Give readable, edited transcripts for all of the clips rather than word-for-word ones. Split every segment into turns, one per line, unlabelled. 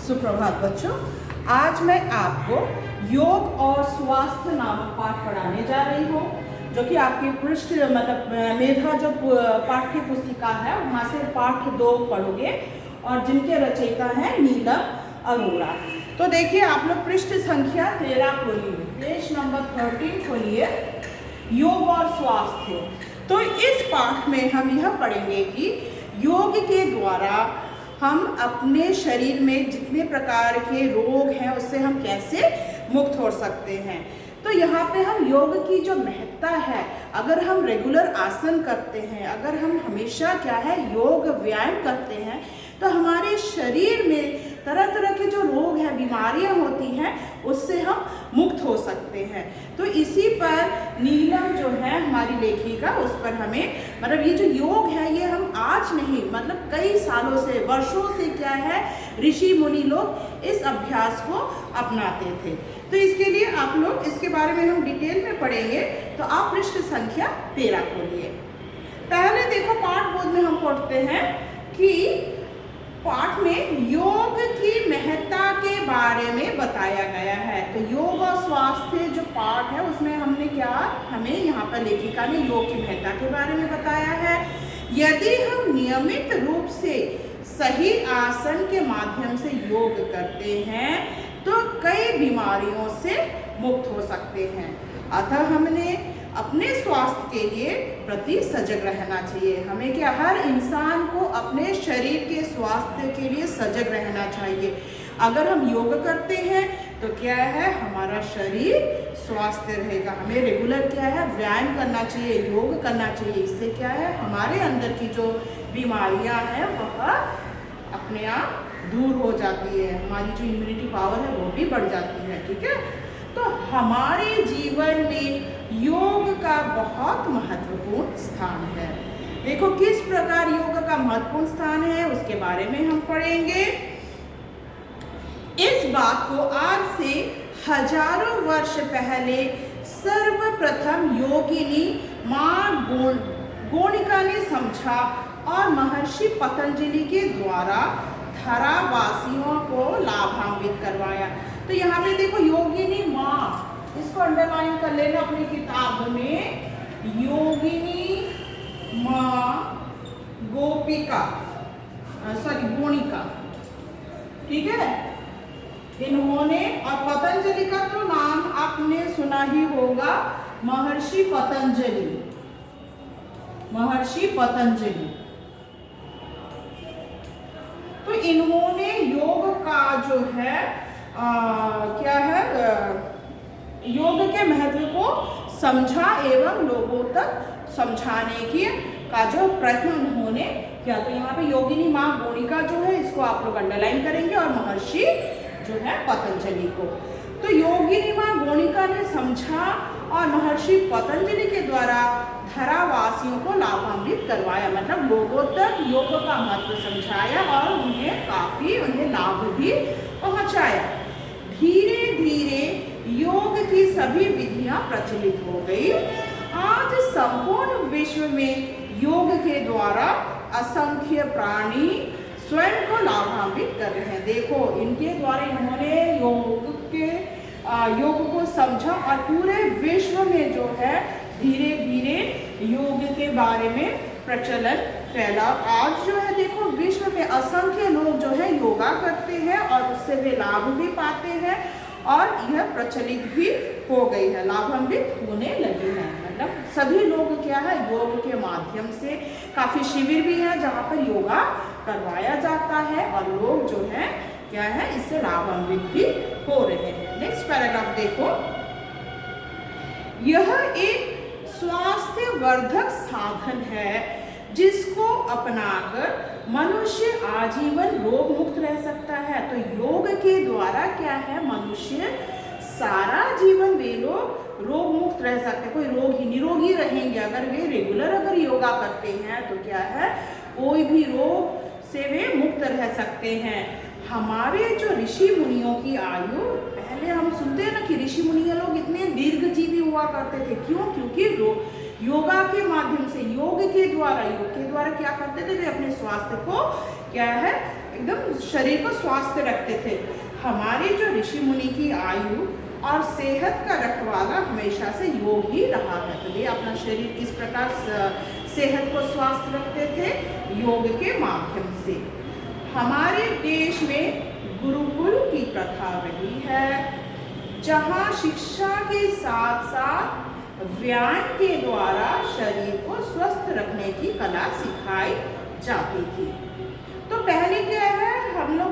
सुप्रभात बच्चों। आज मैं आपको योग और स्वास्थ्य नामक पाठ पढ़ाने जा रही हूँ, जो कि आपकी पृष्ठ मेधा जो पाठ्य पुस्तिका है वहाँ से पाठ 2 पढ़ोगे और जिनके रचयिता हैं नीलम अरोड़ा। तो देखिए आप लोग पृष्ठ संख्या 13 खोलिए, पेज नंबर 13 खोलिए, योग और स्वास्थ्य। तो इस पाठ में हम यह पढ़ेंगे कि योग के द्वारा हम अपने शरीर में जितने प्रकार के रोग हैं उससे हम कैसे मुक्त हो सकते हैं। तो यहाँ पे हम योग की जो महत्ता है, अगर हम रेगुलर आसन करते हैं, अगर हम हमेशा योग व्यायाम करते हैं, तो हमारे शरीर में तरह तरह के जो रोग हैं, बीमारियां होती हैं, उससे हम मुक्त हो सकते हैं। तो इसी पर नीलम जो है हमारी लेखिका, उस पर हमें ये जो योग है ये हम आज नहीं कई सालों से, वर्षों से ऋषि मुनि लोग इस अभ्यास को अपनाते थे। तो इसके लिए आप लोग इसके बारे में हम डिटेल में पढ़ेंगे। तो आप पृष्ठ संख्या 13 खोलिए। पहले देखो पाठ बोध में हम पढ़ते हैं कि पाठ में योग की महत्ता के बारे में बताया गया है। तो योग और स्वास्थ्य जो पाठ है उसमें हमें यहाँ पर लेखिका ने योग की महत्ता के बारे में बताया है। यदि हम नियमित रूप से सही आसन के माध्यम से योग करते हैं तो कई बीमारियों से मुक्त हो सकते हैं। अतः हमने अपने स्वास्थ्य के लिए प्रति सजग रहना चाहिए। हमें हर इंसान को अपने शरीर के स्वास्थ्य के लिए सजग रहना चाहिए। अगर हम योग करते हैं तो हमारा शरीर स्वस्थ रहेगा। हमें रेगुलर व्यायाम करना चाहिए, योग करना चाहिए। इससे हमारे अंदर की जो बीमारियां हैं वह अपने आप दूर हो जाती है, हमारी जो इम्यूनिटी पावर है वो भी बढ़ जाती है। ठीक है, तो हमारे जीवन में योग का बहुत महत्वपूर्ण स्थान है। देखो किस प्रकार योग का महत्वपूर्ण स्थान है उसके बारे में हम पढ़ेंगे। इस बात को आज से हजारों वर्ष पहले सर्वप्रथम योगिनी मां गौणिका ने समझा और महर्षि पतंजलि के द्वारा धरावासियों को लाभान्वित करवाया। तो यहाँ पे देखो योगिनी माँ, इसको अंडरलाइन कर लेना अपनी किताब में। योगिनी माँ गौणिका, ठीक है। इन्होंने, और पतंजलि का तो नाम आपने सुना ही होगा, महर्षि पतंजलि। तो इन्होंने योग का जो योग के महत्व को समझा एवं लोगों तक समझाने का जो प्रयत्न उन्होंने किया। तो यहाँ पे योगिनी माँ गौणिका जो है इसको आप लोग अंडरलाइन करेंगे, और महर्षि जो है पतंजलि को। तो योगिनी माँ गौणिका ने समझा और महर्षि पतंजलि के द्वारा धरावासियों को लाभान्वित करवाया, लोगों तक योग का महत्व समझाया और उन्हें लाभ भी पहुंचाया। धीरे धीरे योग की सभी विधियां प्रचलित हो गई। आज संपूर्ण विश्व में योग के द्वारा असंख्य प्राणी स्वयं को लाभान्वित कर रहे हैं। देखो इनके द्वारा इन्होंने योग को समझा और पूरे विश्व में जो है धीरे धीरे योग के बारे में प्रचलन फैला। आज जो है देखो विश्व में असंख्य लोग जो है योगा करते हैं और उससे वे लाभ भी पाते हैं, और यह प्रचलित भी हो गई है, लाभान्वित होने लगे हैं। सभी लोग योग के माध्यम से, काफी शिविर भी है जहाँ पर योगा करवाया जाता है और लोग जो है इससे लाभान्वित भी हो रहे हैं। नेक्स्ट पैराग्राफ देखो। यह एक स्वास्थ्य वर्धक साधन है जिसको अपनाकर मनुष्य आजीवन रोग मुक्त रह सकता है। तो योग के द्वारा मनुष्य सारा जीवन वे लोग रोग मुक्त रह सकते हैं। कोई निरोगी रहेंगे अगर वे रेगुलर योगा करते हैं, तो कोई भी रोग से वे मुक्त रह सकते हैं। हमारे जो ऋषि मुनियों की आयु, पहले हम सुनते हैं ना कि ऋषि मुनि लोग इतने दीर्घजीवी हुआ करते थे। क्यों? क्योंकि योगा के माध्यम से, योग के द्वारा क्या करते थे, वे अपने स्वास्थ्य को एकदम शरीर को स्वस्थ रखते थे। हमारे जो ऋषि मुनि की आयु और सेहत का रखवाला हमेशा से योग ही रहा है। तो ये अपना शरीर किस प्रकार सेहत को स्वस्थ रखते थे? योग के माध्यम से। हमारे देश में गुरुकुल की प्रथा रही है, जहाँ शिक्षा के साथ साथ व्यायाम के द्वारा शरीर को स्वस्थ रखने की कला सिखाई जाती थी। तो पहले क्या है, हम लोग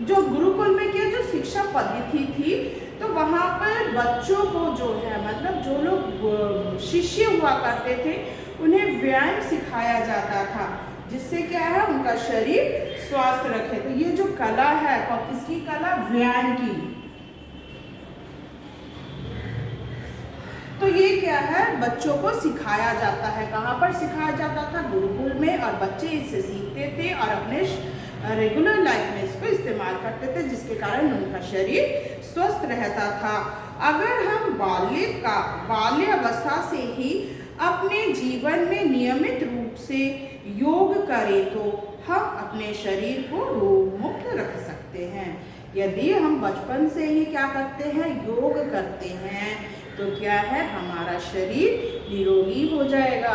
जो गुरुकुल में क्या जो शिक्षा पद्धति थी, तो वहाँ पर बच्चों को जो है मतलब जो लोग शिष्य हुआ करते थे उन्हें व्यायाम सिखाया जाता था, जिससे क्या है उनका शरीर स्वस्थ रखे। तो ये जो कला है और किसकी कला? व्यायाम की। तो ये क्या है, बच्चों को सिखाया जाता है। कहाँ पर सिखाया जाता था? गुरुकुल में। और बच्चे इससे सीखते थे और अपने रेगुलर लाइफ में इसको इस्तेमाल करते थे, जिसके कारण उनका शरीर स्वस्थ रहता था। अगर हम बाल्य अवस्था से ही अपने जीवन में नियमित रूप से योग करें तो हम अपने शरीर को रोग मुक्त रख सकते हैं। यदि हम बचपन से ही क्या करते हैं? योग करते हैं, तो क्या है, हमारा शरीर निरोगी हो जाएगा,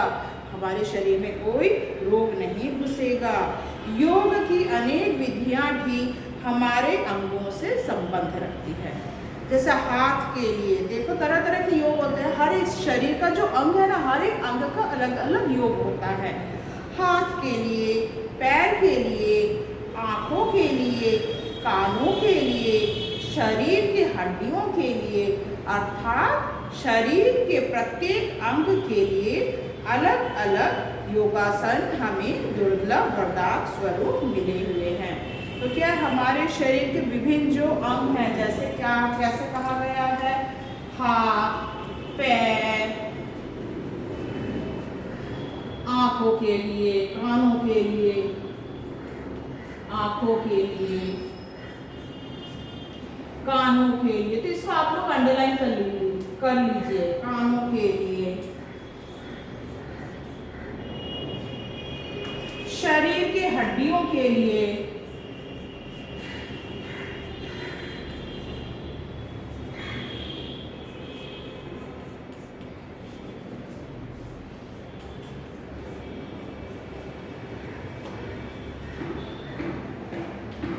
हमारे शरीर में कोई रोग नहीं घुसेगा। योग की अनेक विधियां भी हमारे अंगों से संबंध रखती है। जैसे हाथ के लिए देखो, तरह तरह के योग होते हैं। हर एक शरीर का जो अंग है ना, हर एक अंग का अलग अलग योग होता है। हाथ के लिए, पैर के लिए, आँखों के लिए, कानों के लिए, शरीर की हड्डियों के लिए, अर्थात शरीर के प्रत्येक अंग के लिए अलग अलग योगासन हमें दुर्लभ वरदान स्वरूप मिले हुए हैं। तो क्या हमारे शरीर के विभिन्न जो अंग हैं, जैसे क्या कैसे कहा गया है? हाथ, पैर, आँखों के लिए, कानों के लिए, आँखों के लिए, कानों के लिए। तो इसको आप लोग अंडरलाइन कर लीजिए। कानों के लिए, शरीर के हड्डियों के लिए,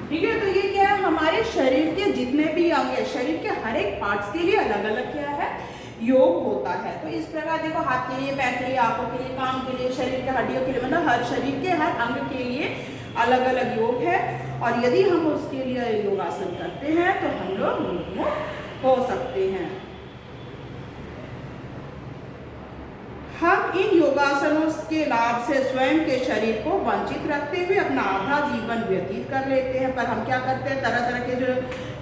ठीक है। तो ये क्या है, हमारे शरीर के जितने भी अंग है, शरीर के हर एक पार्ट्स के लिए अलग अलग क्या है, योग होता है। तो इस प्रकार देखो, हाथ के लिए, पैर के लिए, आंखों के लिए, कान के लिए, शरीर के हड्डियों के लिए, मतलब हर शरीर के हर अंग के लिए अलग अलग योग है। और यदि हम उसके लिए योगासन करते हैं तो हम लोग रोगमुक्त हो सकते हैं। हम इन योगासनों के लाभ से स्वयं के शरीर को वंचित रखते हुए अपना आधा जीवन व्यतीत कर लेते हैं। पर हम क्या करते हैं, तरह तरह के जो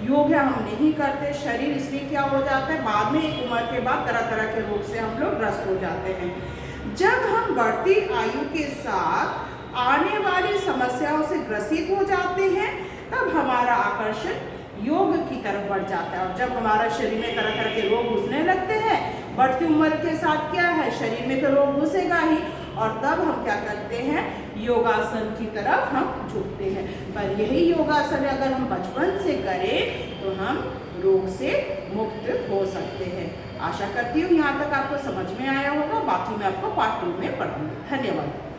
योग है हम नहीं करते। शरीर इसलिए क्या हो जाता है, बाद में एक उम्र के बाद तरह तरह के रोग से हम लोग ग्रस्त हो जाते हैं। जब हम बढ़ती आयु के साथ आने वाली समस्याओं से ग्रसित हो जाते हैं, तब हमारा आकर्षण योग की तरफ बढ़ जाता है। और जब हमारा शरीर में तरह तरह के रोग घुसने लगते हैं, बढ़ती उम्र के साथ क्या है, शरीर में तो रोग घुसेगा ही, और तब हम क्या करते हैं, योगासन की तरफ हम झुकते हैं। पर यही योगासन अगर हम बचपन से करें तो हम रोग से मुक्त हो सकते हैं। आशा करती हूँ यहाँ तक आपको समझ में आया होगा। बाकी मैं आपको पार्ट 2 में पढ़ूंगी। धन्यवाद।